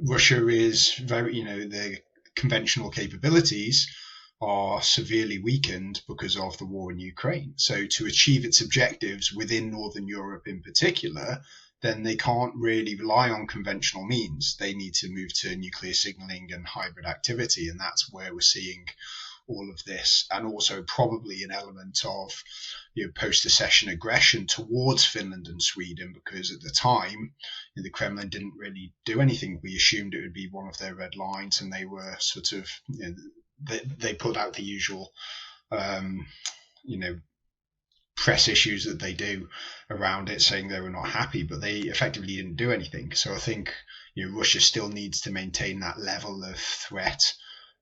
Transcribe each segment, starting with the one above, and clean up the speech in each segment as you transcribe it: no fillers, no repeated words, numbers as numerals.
Russia is very, the conventional capabilities are severely weakened because of the war in Ukraine. So to achieve its objectives within Northern Europe in particular, then they can't really rely on conventional means. They need to move to nuclear signaling and hybrid activity. And that's where we're seeing all of this, and also probably an element of post-accession aggression towards Finland and Sweden, because at the time the Kremlin didn't really do anything. We assumed it would be one of their red lines, and they were sort of they put out the usual press issues that they do around it, saying they were not happy, but they effectively didn't do anything. So I think Russia still needs to maintain that level of threat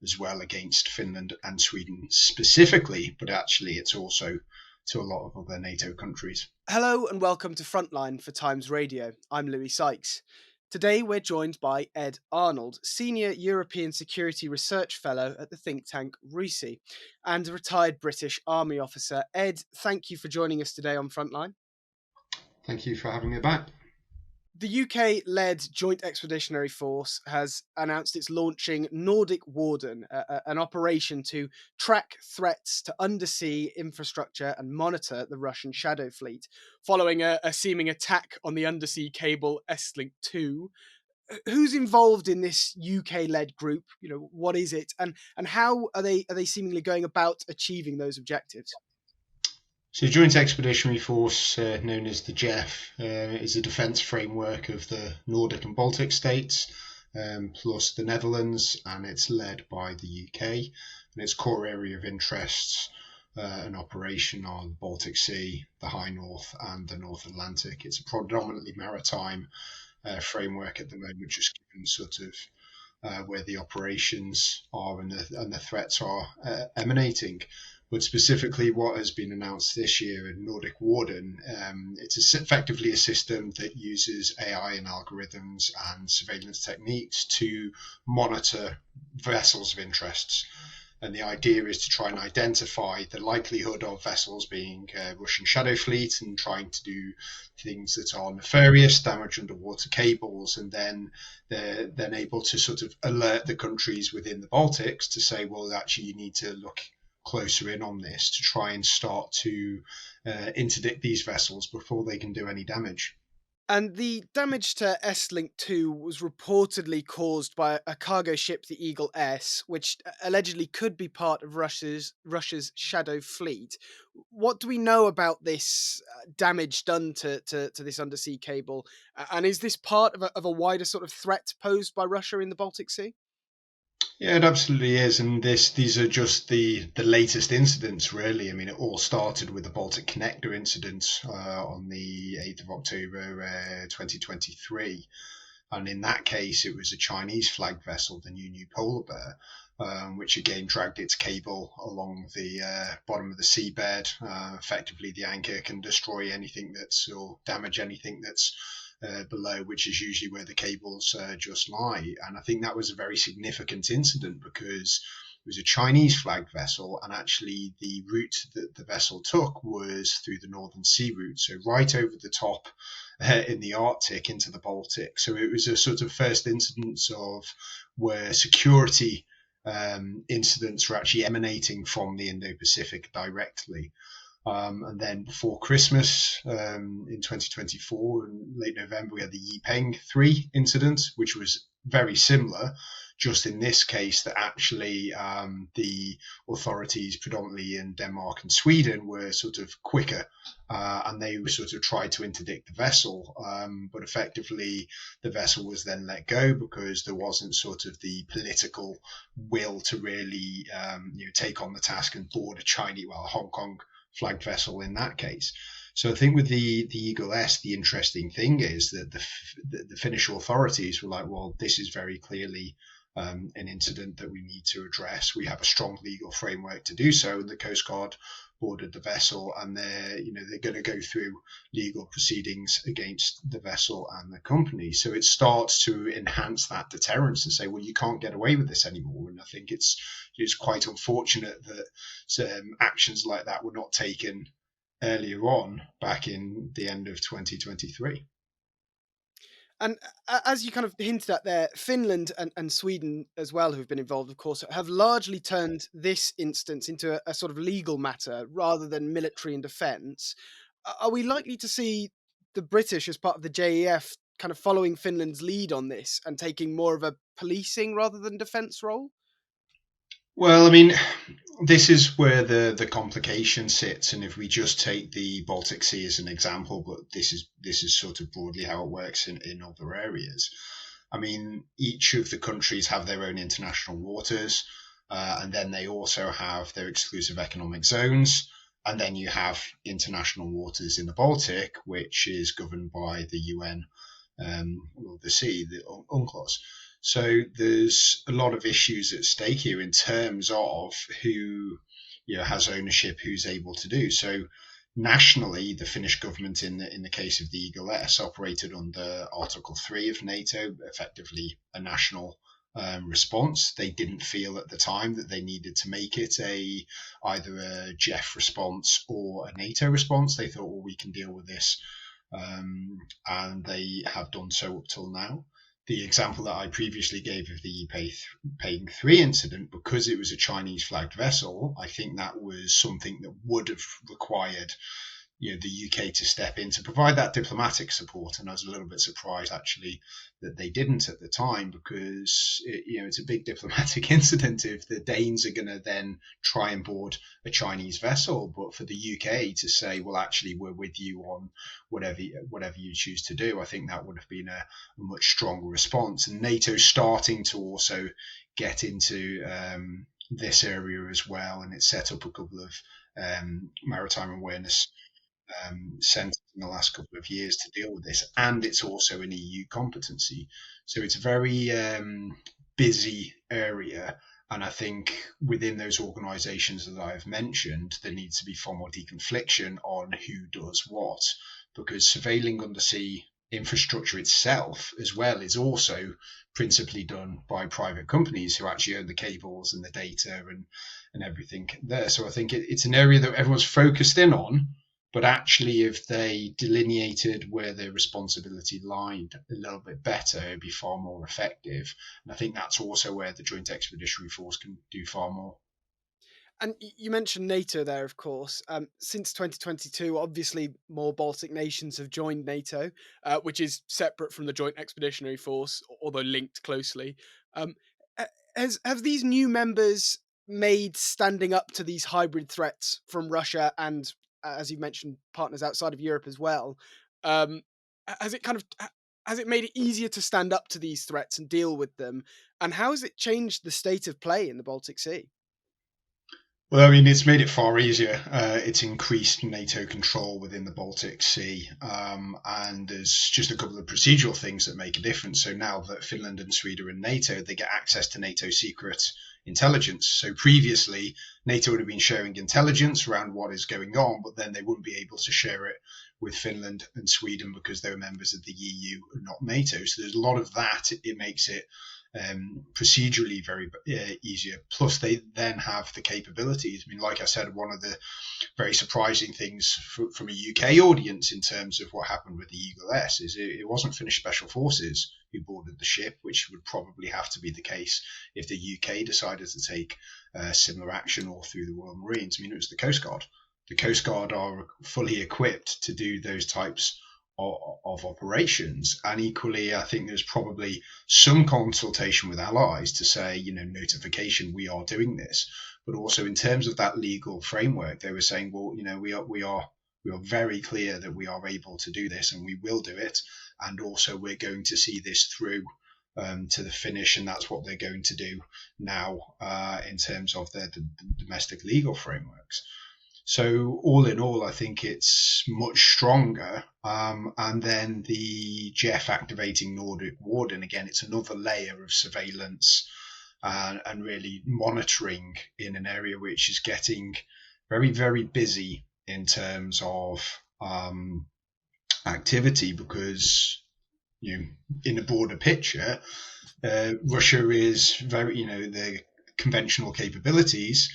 as well against Finland and Sweden specifically, but actually it's also to a lot of other NATO countries. Hello and welcome to Frontline for Times Radio. I'm Louis Sykes. Today we're joined by Ed Arnold, Senior European Security Research Fellow at the think tank RUSI and a retired British Army officer. Ed, thank you for joining us today on Frontline. Thank you for having me back. The UK-led Joint Expeditionary Force has announced it's launching Nordic Warden, an operation to track threats to undersea infrastructure and monitor the Russian Shadow Fleet, following a seeming attack on the undersea cable Escalating 2. Who's involved in this UK-led group? What is it, and how are they seemingly going about achieving those objectives? So Joint Expeditionary Force, known as the JEF, is a defence framework of the Nordic and Baltic states, plus the Netherlands, and it's led by the UK. And its core area of interests and operation are the Baltic Sea, the High North, and the North Atlantic. It's a predominantly maritime framework at the moment, just given sort of where the operations are and the threats are emanating. But specifically what has been announced this year in Nordic Warden, it's effectively a system that uses AI and algorithms and surveillance techniques to monitor vessels of interests. And the idea is to try and identify the likelihood of vessels being Russian Shadow Fleet and trying to do things that are nefarious, damage underwater cables, and then they're then able to sort of alert the countries within the Baltics to say, well, actually, you need to look closer in on this to try and start to interdict these vessels before they can do any damage. And the damage to S-Link 2 was reportedly caused by a cargo ship, the Eagle S, which allegedly could be part of Russia's Shadow Fleet. What do we know about this damage done to this undersea cable? And is this part of a wider sort of threat posed by Russia in the Baltic Sea? Yeah, it absolutely is, and these are just the latest incidents, really. I mean, it all started with the Baltic Connector incident on the 8th of October 2023, and in that case, it was a Chinese flagged vessel, the New Polar Bear, which again dragged its cable along the bottom of the seabed. Effectively, the anchor can destroy anything or damage anything that's below, which is usually where the cables just lie. And I think that was a very significant incident because it was a Chinese flagged vessel, and actually the route that the vessel took was through the Northern Sea route, so right over the top in the Arctic into the Baltic. So it was a sort of first instance of where security incidents were actually emanating from the Indo-Pacific directly. And then before Christmas in 2024, in late November, we had the Yipeng 3 incident, which was very similar, just in this case that actually the authorities, predominantly in Denmark and Sweden, were sort of quicker and they were sort of tried to interdict the vessel. But effectively, the vessel was then let go because there wasn't sort of the political will to really take on the task and board a Hong Kong flagged vessel in that case. So I think with the Eagle S, the interesting thing is that the Finnish authorities were like, well, this is very clearly an incident that we need to address. We have a strong legal framework to do so, and the Coast Guard boarded the vessel, and they're going to go through legal proceedings against the vessel and the company. So it starts to enhance that deterrence and say, well, you can't get away with this anymore. And I think it's quite unfortunate that actions like that were not taken earlier on, back in the end of 2023. And as you kind of hinted at there, Finland and Sweden as well, who've been involved, of course, have largely turned this instance into a sort of legal matter rather than military and defence. Are we likely to see the British, as part of the JEF, kind of following Finland's lead on this and taking more of a policing rather than defence role? Well, I mean, this is where the complication sits, and if we just take the Baltic Sea as an example, but this is sort of broadly how it works in other areas. I mean, each of the countries have their own international waters, and then they also have their exclusive economic zones, and then you have international waters in the Baltic, which is governed by the UN, or the sea, the UNCLOS. So there's a lot of issues at stake here in terms of who has ownership, who's able to do. So nationally, the Finnish government, in the case of the Eagle S, operated under Article 3 of NATO, effectively a national response. They didn't feel at the time that they needed to make it either a JEF response or a NATO response. They thought, well, we can deal with this, and they have done so up till now. The example that I previously gave of the Paying 3 incident, because it was a Chinese flagged vessel, I think that was something that would have required the UK to step in to provide that diplomatic support. And I was a little bit surprised actually that they didn't at the time, because it's a big diplomatic incident if the Danes are going to then try and board a Chinese vessel. But for the UK to say, well, actually, we're with you on whatever you choose to do, I think that would have been a much stronger response. And NATO's starting to also get into this area as well, and it's set up a couple of maritime awareness centres in the last couple of years to deal with this, and it's also an EU competency. So it's a very busy area, and I think within those organisations that I've mentioned, there needs to be far more deconfliction on who does what, because surveilling undersea infrastructure itself as well is also principally done by private companies who actually own the cables and the data and everything there. So I think it's an area that everyone's focused in on, but actually, if they delineated where their responsibility lied a little bit better, it'd be far more effective. And I think that's also where the Joint Expeditionary Force can do far more. And you mentioned NATO there, of course. Since 2022, obviously, more Baltic nations have joined NATO, which is separate from the Joint Expeditionary Force, although linked closely. Um, have these new members made standing up to these hybrid threats from Russia and, as you mentioned, partners outside of Europe as well? Um, has it made it easier to stand up to these threats and deal with them? And how has it changed the state of play in the Baltic Sea? Well, I mean, it's made it far easier. It's increased NATO control within the Baltic Sea, and there's just a couple of procedural things that make a difference. So now that Finland and Sweden are in NATO, they get access to NATO secret intelligence. So previously, NATO would have been sharing intelligence around what is going on, but then they wouldn't be able to share it with Finland and Sweden because they're members of the EU and not NATO. So there's a lot of that. It makes it procedurally very easier. Plus, they then have the capabilities. I mean, like I said, one of the very surprising things from a UK audience in terms of what happened with the Eagle S is it wasn't Finnish Special Forces who boarded the ship, which would probably have to be the case if the UK decided to take similar action or through the Royal Marines. I mean, it was the Coast Guard. The Coast Guard are fully equipped to do those types of operations, and equally I think there's probably some consultation with allies to say, notification, we are doing this, but also in terms of that legal framework, they were saying, well, we are very clear that we are able to do this and we will do it, and also we're going to see this through to the finish, and that's what they're going to do now in terms of their domestic legal frameworks. So all in all, I think it's much stronger. And then the JEF activating Nordic Warden, again, it's another layer of surveillance and really monitoring in an area which is getting very, very busy in terms of activity, because in the broader picture, Russia is very, the conventional capabilities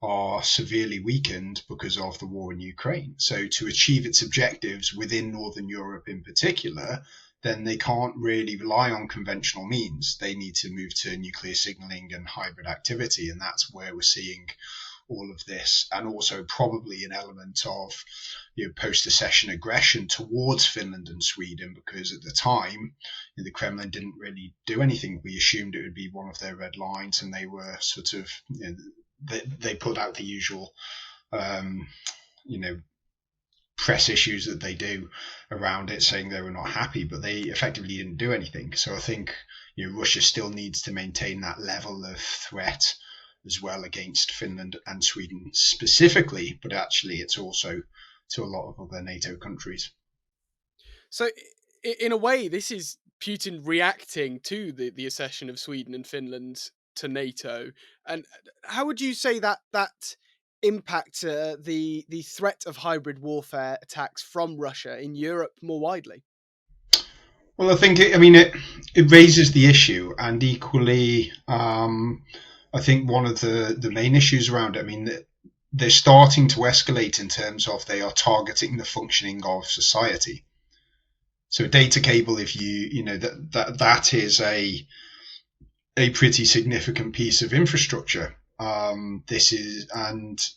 are severely weakened because of the war in Ukraine. So to achieve its objectives within Northern Europe in particular, then they can't really rely on conventional means. They need to move to nuclear signaling and hybrid activity, and that's where we're seeing all of this, and also probably an element of post-accession aggression towards Finland and Sweden, because at the time the Kremlin didn't really do anything. We assumed it would be one of their red lines, and they were sort of they put out the usual press issues that they do around it, saying they were not happy, but they effectively didn't do anything. So I think Russia still needs to maintain that level of threat as well against Finland and Sweden specifically, but actually it's also to a lot of other NATO countries. So in a way, this is Putin reacting to the accession of Sweden and Finland to NATO. And how would you say that impact the threat of hybrid warfare attacks from Russia in Europe more widely? Well, I think it raises the issue, and equally, I think one of the main issues around it, they're starting to escalate in terms of they are targeting the functioning of society. So a data cable, if that is a pretty significant piece of infrastructure. And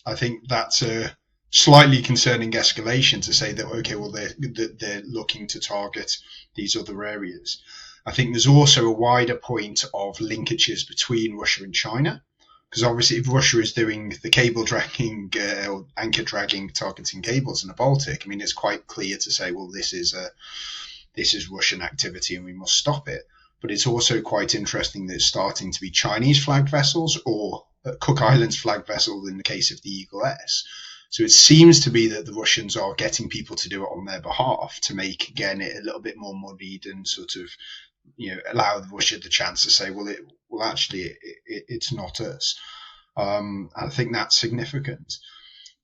I think that's a slightly concerning escalation to say that, okay, well, they're looking to target these other areas. I think there's also a wider point of linkages between Russia and China, because obviously if Russia is doing the cable dragging or anchor dragging, targeting cables in the Baltic, it's quite clear to say, well, this is Russian activity and we must stop it. But it's also quite interesting that it's starting to be Chinese flagged vessels, or Cook Islands flagged vessel in the case of the Eagle S. So it seems to be that the Russians are getting people to do it on their behalf to make, again, it a little bit more muddied and sort of allow Russia the chance to say, well, it's not us. I think that's significant.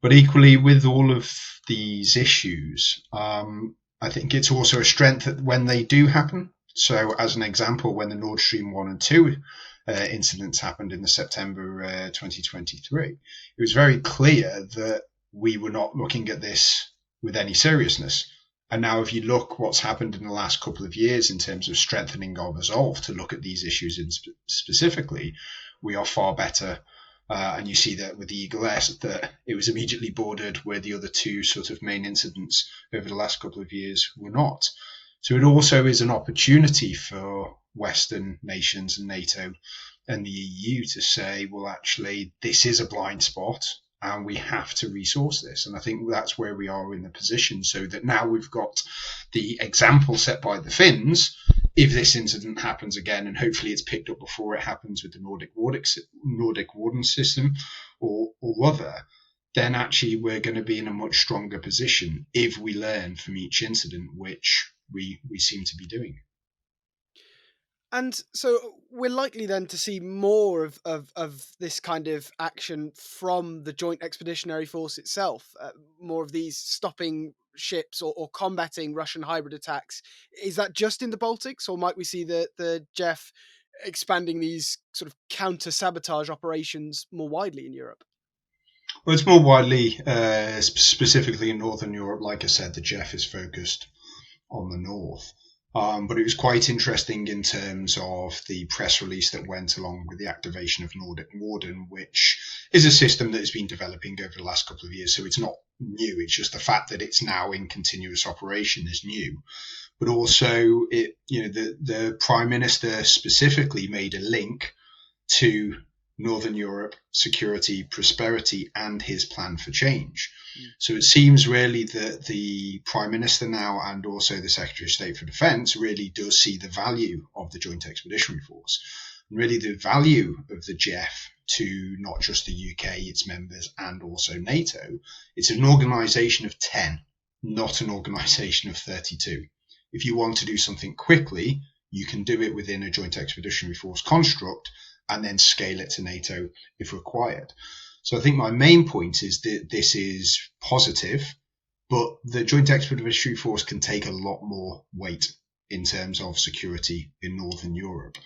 But equally, with all of these issues, I think it's also a strength that when they do happen. So, as an example, when the Nord Stream 1 and 2 incidents happened in the September 2023, it was very clear that we were not looking at this with any seriousness. And now if you look what's happened in the last couple of years in terms of strengthening our resolve to look at these issues specifically, we are far better. And you see that with the Eagle S, that it was immediately bordered where the other two sort of main incidents over the last couple of years were not. So it also is an opportunity for Western nations and NATO and the EU to say, well, actually, this is a blind spot and we have to resource this. And I think that's where we are in the position, so that now we've got the example set by the Finns. If this incident happens again, and hopefully it's picked up before it happens with the Nordic Warden system or other, then actually we're going to be in a much stronger position if we learn from each incident, which we seem to be doing. And so we're likely then to see more of this kind of action from the Joint Expeditionary Force itself, more of these stopping ships or combating Russian hybrid attacks. Is that just in the Baltics, or might we see the JEF expanding these sort of counter-sabotage operations more widely in Europe? Well, it's more widely, specifically in Northern Europe. Like I said, the JEF is focused on the north. But it was quite interesting in terms of the press release that went along with the activation of Nordic Warden, which is a system that has been developing over the last couple of years. So it's not new. It's just the fact that it's now in continuous operation is new. But also, the Prime Minister specifically made a link to Northern Europe, security, prosperity, and his plan for change. So it seems really that the Prime Minister now, and also the Secretary of State for Defence, really does see the value of the Joint Expeditionary Force, and really the value of the JEF to not just the UK, its members, and also NATO. It's an organisation of 10, not an organisation of 32. If you want to do something quickly, you can do it within a Joint Expeditionary Force construct, and then scale it to NATO if required. So I think my main point is that this is positive, but the Joint Expeditionary Force can take a lot more weight in terms of security in Northern Europe.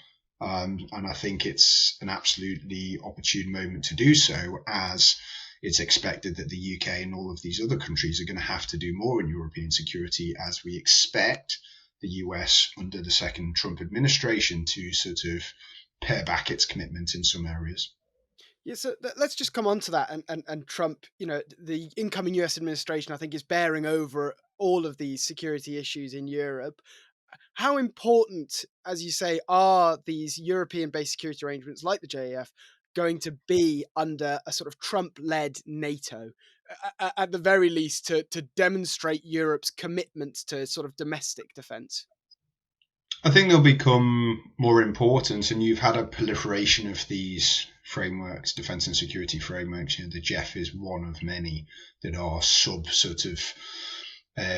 And I think it's an absolutely opportune moment to do so, as it's expected that the UK and all of these other countries are going to have to do more in European security, as we expect the US under the second Trump administration to sort of pare back its commitment in some areas. Yeah, so let's just come on to that and Trump. The incoming US administration, I think, is bearing over all of these security issues in Europe. How important, as you say, are these European-based security arrangements like the JEF going to be under a sort of Trump-led NATO, at the very least, to demonstrate Europe's commitment to sort of domestic defence? I think they'll become more important, and you've had a proliferation of these frameworks, defence and security frameworks. The JEF is one of many that are sort of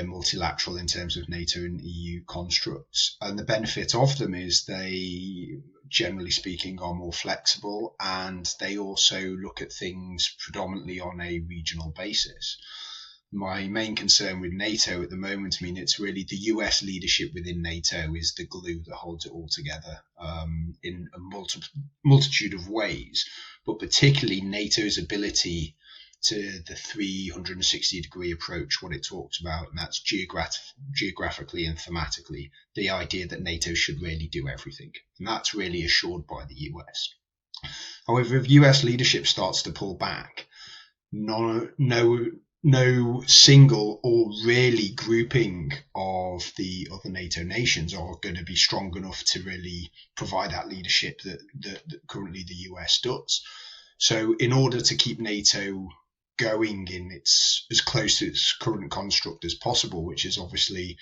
multilateral in terms of NATO and EU constructs. And the benefit of them is they, generally speaking, are more flexible, and they also look at things predominantly on a regional basis. My main concern with NATO at the moment, it's really the US leadership within NATO is the glue that holds it all together in a multitude of ways, but particularly NATO's ability to the 360-degree approach, what it talks about, and that's geographically and thematically, the idea that NATO should really do everything. And that's really assured by the US. However, if US leadership starts to pull back, no single or really grouping of the other NATO nations are going to be strong enough to really provide that leadership that currently the US does. So in order to keep NATO going in its as close to its current construct as possible, which is obviously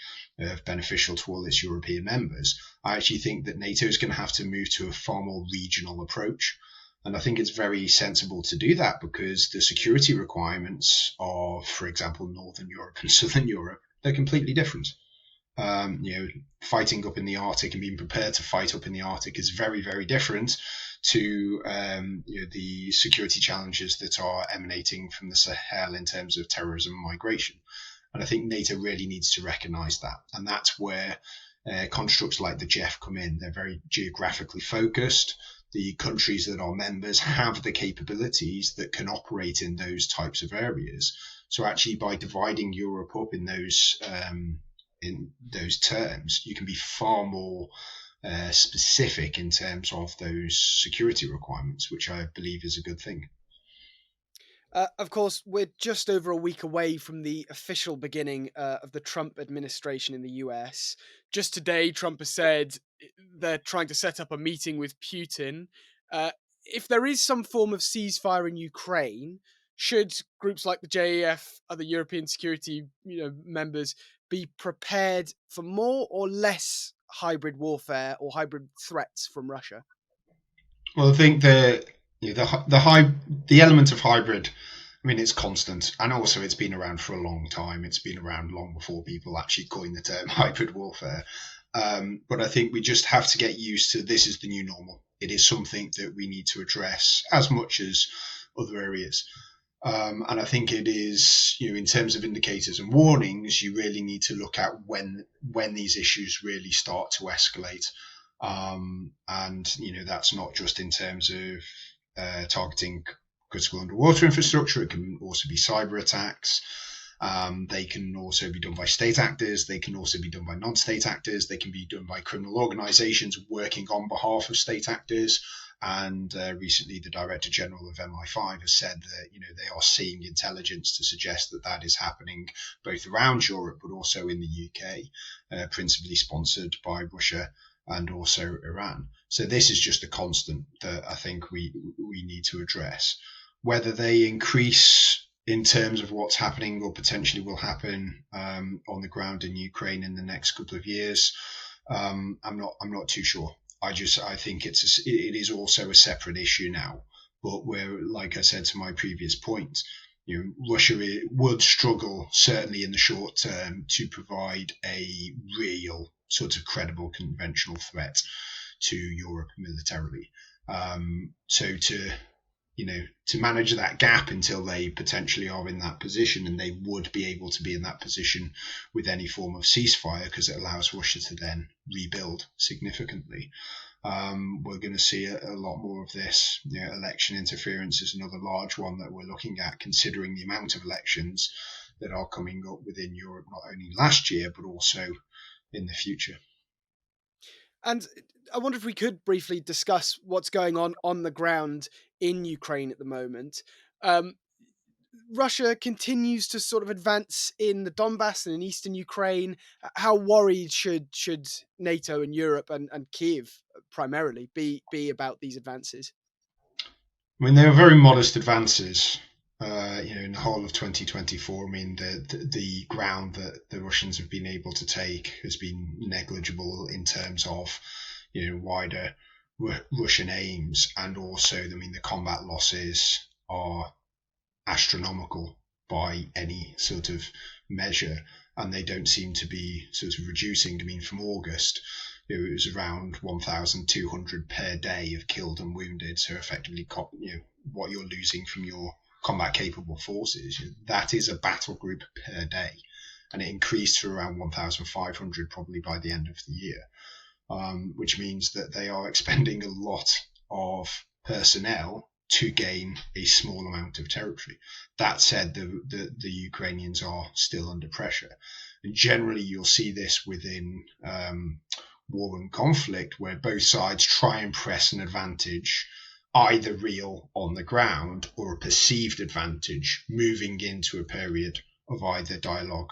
beneficial to all its European members, I actually think that NATO is going to have to move to a far more regional approach. And I think it's very sensible to do that because the security requirements of, for example, Northern Europe and Southern Europe, they're completely different. Fighting up in the Arctic and being prepared to fight up in the Arctic is very, very different to the security challenges that are emanating from the Sahel in terms of terrorism and migration. And I think NATO really needs to recognize that. And that's where constructs like the JEF come in. They're very geographically focused. The countries that are members have the capabilities that can operate in those types of areas. So actually, by dividing Europe up in those terms, you can be far more specific in terms of those security requirements, which I believe is a good thing. Of course, we're just over a week away from the official beginning of the Trump administration in the US. Just today, Trump has said they're trying to set up a meeting with Putin. If there is some form of ceasefire in Ukraine, should groups like the JEF, other European security members, be prepared for more or less hybrid warfare or hybrid threats from Russia? Well, I think the element of hybrid, it's constant, and also it's been around for a long time. It's been around long before people actually coined the term hybrid warfare. But I think we just have to get used to this is the new normal. It is something that we need to address as much as other areas. And I think it is, in terms of indicators and warnings, you really need to look at when these issues really start to escalate. And that's not just in terms of targeting critical underwater infrastructure. It can also be cyber attacks. They can also be done by state actors. They can also be done by non-state actors. They can be done by criminal organizations working on behalf of state actors. And recently, the Director General of MI5 has said that they are seeing intelligence to suggest that is happening both around Europe, but also in the UK, principally sponsored by Russia and also Iran. So this is just a constant that I think we need to address. Whether they increase in terms of what's happening or potentially will happen on the ground in Ukraine in the next couple of years, I'm not too sure. I think it is also a separate issue now. But where, like I said to my previous point, Russia would struggle certainly in the short term to provide a real sort of credible conventional threat to Europe militarily. So to manage that gap until they potentially are in that position, and they would be able to be in that position with any form of ceasefire because it allows Russia to then rebuild significantly. We're going to see a lot more of this. Election interference is another large one that we're looking at, considering the amount of elections that are coming up within Europe, not only last year, but also in the future. And I wonder if we could briefly discuss what's going on the ground in Ukraine at the moment. Um, Russia continues to sort of advance in the Donbass and in eastern Ukraine. How worried should NATO and Europe and Kiev primarily be about these advances? I mean, they were very modest advances. In the whole of 2024, I mean, the ground that the Russians have been able to take has been negligible in terms of, wider Russian aims, and also, I mean, the combat losses are astronomical by any sort of measure, and they don't seem to be sort of reducing. I mean, from August, it was around 1,200 per day of killed and wounded. So effectively, what you're losing from your combat capable forces, that is a battle group per day, and it increased to around 1,500 probably by the end of the year, which means that they are expending a lot of personnel to gain a small amount of territory. That said, the Ukrainians are still under pressure. And generally, you'll see this within war and conflict, where both sides try and press an advantage, either real on the ground or a perceived advantage, moving into a period of either dialogue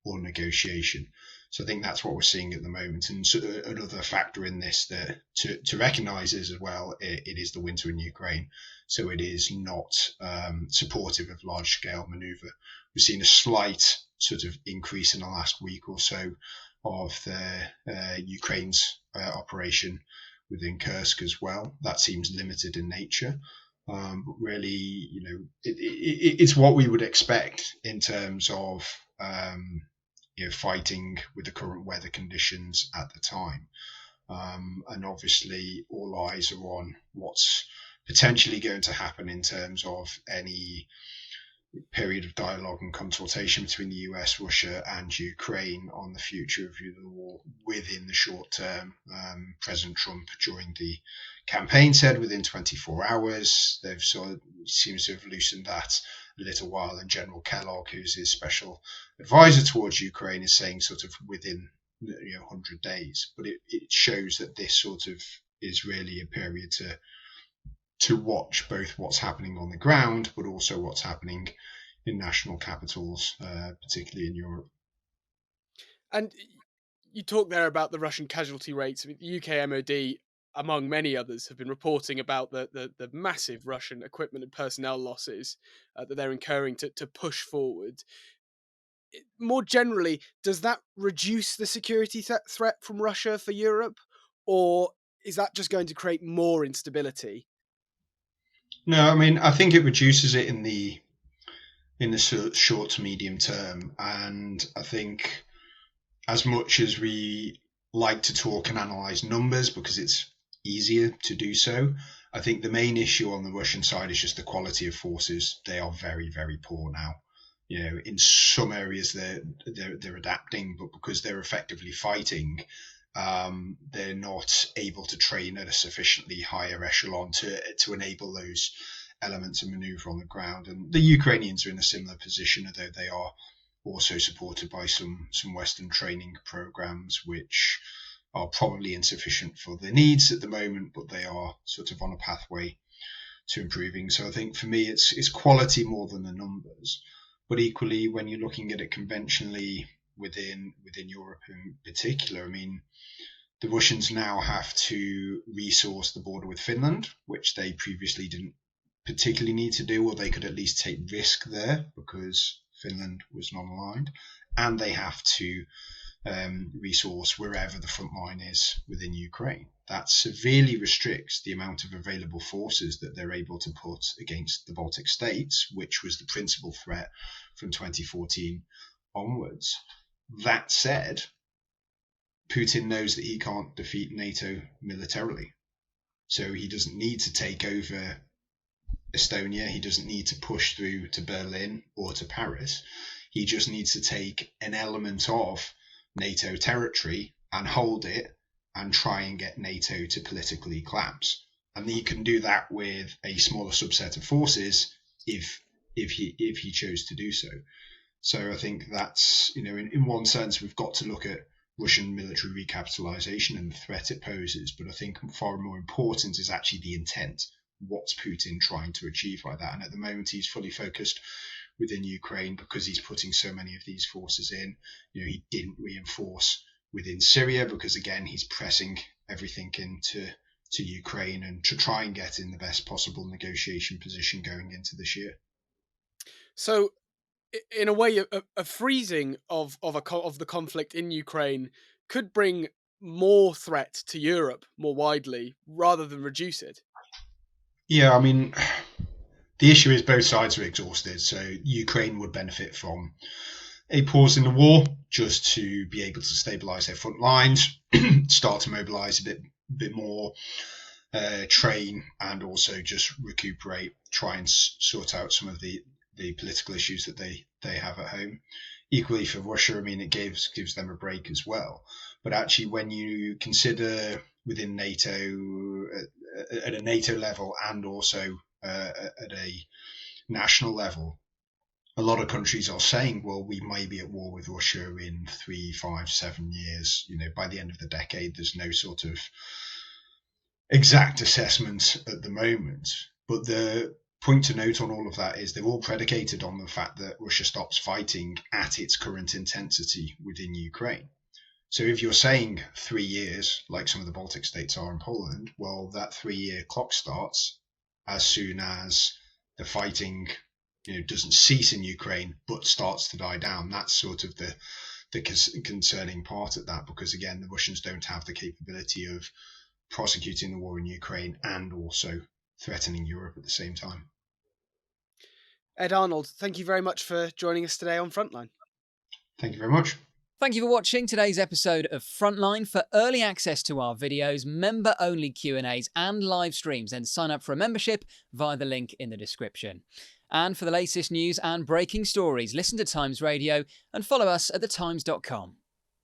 or negotiation. So I think that's what we're seeing at the moment. And so another factor in this that to recognise is as well, it is the winter in Ukraine. So it is not supportive of large-scale manoeuvre. We've seen a slight sort of increase in the last week or so of the Ukraine's operation within Kursk as well. That seems limited in nature. But really, it's what we would expect in terms of fighting with the current weather conditions at the time. And obviously, all eyes are on what's potentially going to happen in terms of any period of dialogue and consultation between the US, Russia, and Ukraine on the future of the war within the short term. President Trump, during the campaign, said within 24 hours. They've seems to have loosened that a little while, and General Kellogg, who's his special advisor towards Ukraine, is saying sort of within 100 days. But it shows that this sort of is really a period to watch both what's happening on the ground, but also what's happening in national capitals, particularly in Europe. And you talk there about the Russian casualty rates. I mean, the UK MOD, among many others, have been reporting about the massive Russian equipment and personnel losses that they're incurring to push forward. More generally, does that reduce the security threat from Russia for Europe, or is that just going to create more instability? No, I mean, I think it reduces it in the short to medium term, and I think as much as we like to talk and analyze numbers because it's easier to do so, I think the main issue on the Russian side is just the quality of forces. They are very, very poor now. In some areas they're adapting, but because they're effectively fighting, they're not able to train at a sufficiently higher echelon to enable those elements of maneuver on the ground. And the Ukrainians are in a similar position, although they are also supported by some Western training programs, which are probably insufficient for their needs at the moment, but they are sort of on a pathway to improving. So I think for me, it's quality more than the numbers. But equally, when you're looking at it conventionally within Europe in particular, I mean, the Russians now have to resource the border with Finland, which they previously didn't particularly need to do, or they could at least take risk there because Finland was non-aligned, and they have to resource wherever the front line is within Ukraine. That severely restricts the amount of available forces that they're able to put against the Baltic states, which was the principal threat from 2014 onwards. That said, Putin knows that he can't defeat NATO militarily. So he doesn't need to take over Estonia. He doesn't need to push through to Berlin or to Paris. He just needs to take an element of NATO territory and hold it and try and get NATO to politically collapse. And he can do that with a smaller subset of forces if he chose to do so. So I think that's, in one sense, we've got to look at Russian military recapitalization and the threat it poses. But I think far more important is actually the intent. What's Putin trying to achieve by that? And at the moment, he's fully focused within Ukraine because he's putting so many of these forces in. He didn't reinforce within Syria because, again, he's pressing everything into Ukraine and to try and get in the best possible negotiation position going into this year. So, in a way, a freezing of the conflict in Ukraine could bring more threat to Europe more widely rather than reduce it. Yeah, I mean, the issue is both sides are exhausted. So Ukraine would benefit from a pause in the war just to be able to stabilize their front lines, start to mobilize a bit more, train, and also just recuperate, try and sort out some of the political issues that they have at home. Equally for Russia, I mean, it gives them a break as well. But actually, when you consider within NATO, at a NATO level and also at a national level, a lot of countries are saying, well, we may be at war with Russia in 3, 5, 7 years. By the end of the decade, there's no sort of exact assessment at the moment. But the point to note on all of that is they're all predicated on the fact that Russia stops fighting at its current intensity within Ukraine. So if you're saying 3 years, like some of the Baltic states are in Poland, well, that 3-year clock starts as soon as the fighting doesn't cease in Ukraine, but starts to die down. That's sort of the concerning part of that, because again, the Russians don't have the capability of prosecuting the war in Ukraine and also threatening Europe at the same time. Ed Arnold, thank you very much for joining us today on Frontline. Thank you very much. Thank you for watching today's episode of Frontline. For early access to our videos, member-only Q&As and live streams, then sign up for a membership via the link in the description. And for the latest news and breaking stories, listen to Times Radio and follow us at thetimes.com.